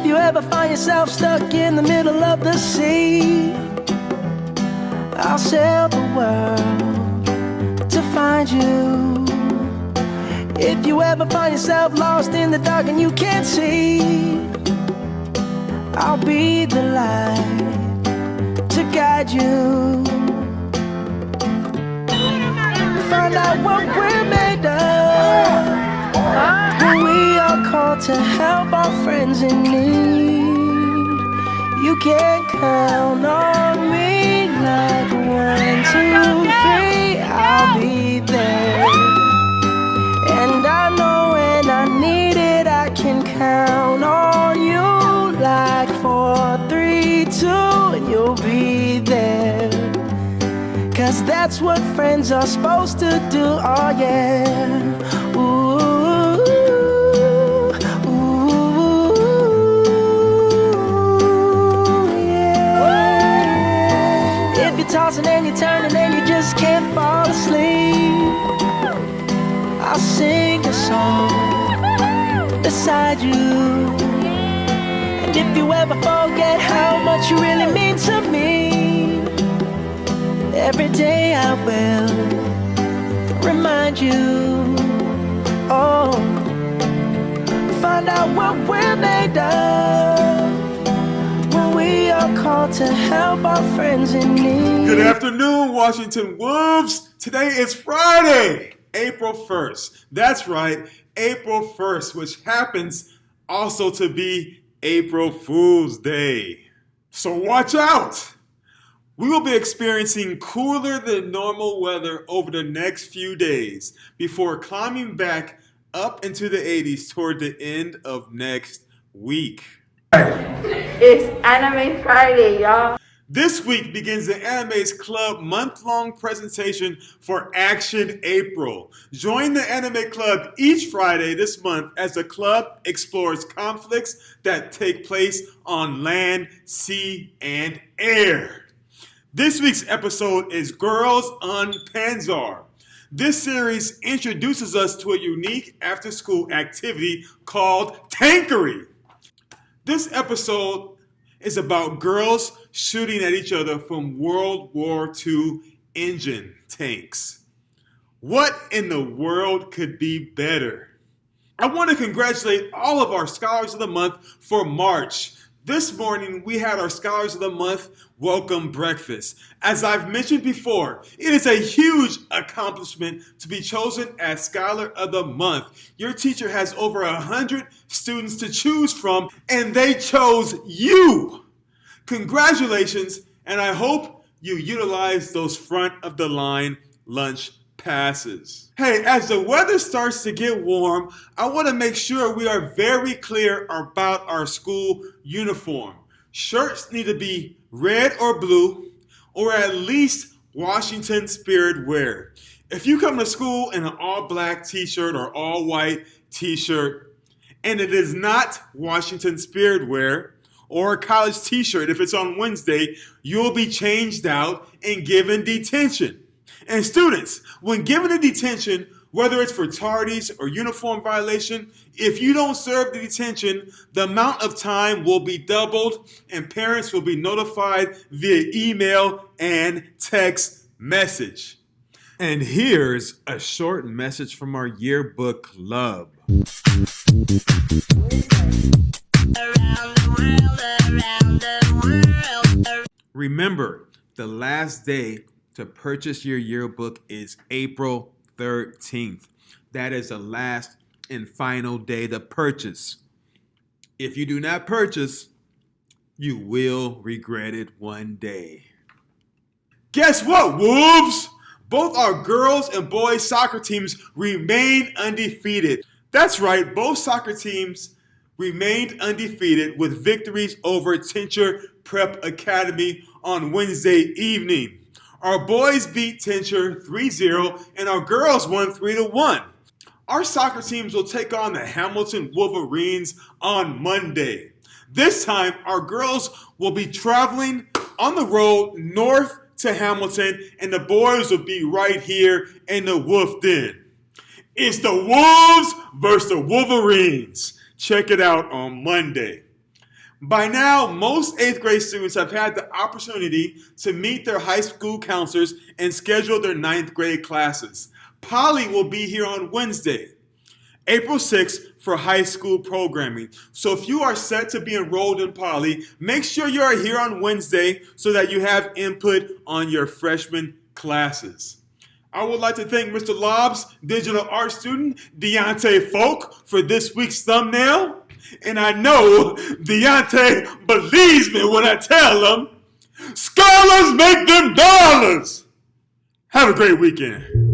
you ever find yourself stuck in the middle of the sea, I'll sail the world to find you. If you ever find yourself lost in the dark and you can't see, I'll be the light to guide you. Find out what we're made of when we are called to help our friends in need. You can count on me like 1, 2, 3, I'll be there. And I know when I need it, I can count on you like 4, 3, 2, and you'll be there. 'Cause that's what friends are supposed to do, oh yeah. Ooh, ooh, yeah. If you're tossing and you're turning and you just can't fall asleep, I'll sing a song beside you. And if you ever forget how much you really mean to me, every day I will remind you. Oh, find out what we're made of when we are called to help our friends in need. Good afternoon, Washington Wolves. Today is Friday, April 1st. That's right, April 1st, which happens also to be April Fool's Day. So watch out. We will be experiencing cooler than normal weather over the next few days before climbing back up into the 80s toward the end of next week. It's Anime Friday, y'all. This week begins the Animes Club month-long presentation for Action April. Join the Anime Club each Friday this month as the club explores conflicts that take place on land, sea, and air. This week's episode is Girls on Panzer. This series introduces us to a unique after-school activity called Tankery. This episode is about girls shooting at each other from World War II engine tanks. What in the world could be better? I want to congratulate all of our Scholars of the Month for March. This morning, we had our Scholars of the Month welcome breakfast. As I've mentioned before, it is a huge accomplishment to be chosen as Scholar of the Month. Your teacher has over 100 students to choose from, and they chose you. Congratulations, and I hope you utilize those front-of-the-line lunch passes. Hey, as the weather starts to get warm, I want to make sure we are very clear about our school uniform. Shirts need to be red or blue, or at least Washington Spirit wear. If you come to school in an all-black t-shirt or all-white t-shirt, and it is not Washington Spirit wear, or a college t-shirt if it's on Wednesday, you'll be changed out and given detention. And students, when given a detention, whether it's for tardies or uniform violation, if you don't serve the detention, the amount of time will be doubled and parents will be notified via email and text message. And here's a short message from our yearbook club. Remember, the last day to purchase your yearbook is April 13th. That is the last and final day to purchase. If you do not purchase, you will regret it one day. Guess what, Wolves? Both our girls and boys soccer teams remain undefeated. That's right, both soccer teams remained undefeated with victories over Tincher Prep Academy on Wednesday evening. Our boys beat Tincher 3-0 and our girls won 3-1. Our soccer teams will take on the Hamilton Wolverines on Monday. This time, our girls will be traveling on the road north to Hamilton and the boys will be right here in the Wolf Den. It's the Wolves versus the Wolverines. Check it out on Monday. By now, most 8th grade students have had the opportunity to meet their high school counselors and schedule their 9th grade classes. Poly will be here on Wednesday, April 6th, for high school programming. So if you are set to be enrolled in Poly, make sure you are here on Wednesday so that you have input on your freshman classes. I would like to thank Mr. Lobb's digital art student, Deontay Folk, for this week's thumbnail. And I know Deontay believes me when I tell him, scholars make them dollars. Have a great weekend.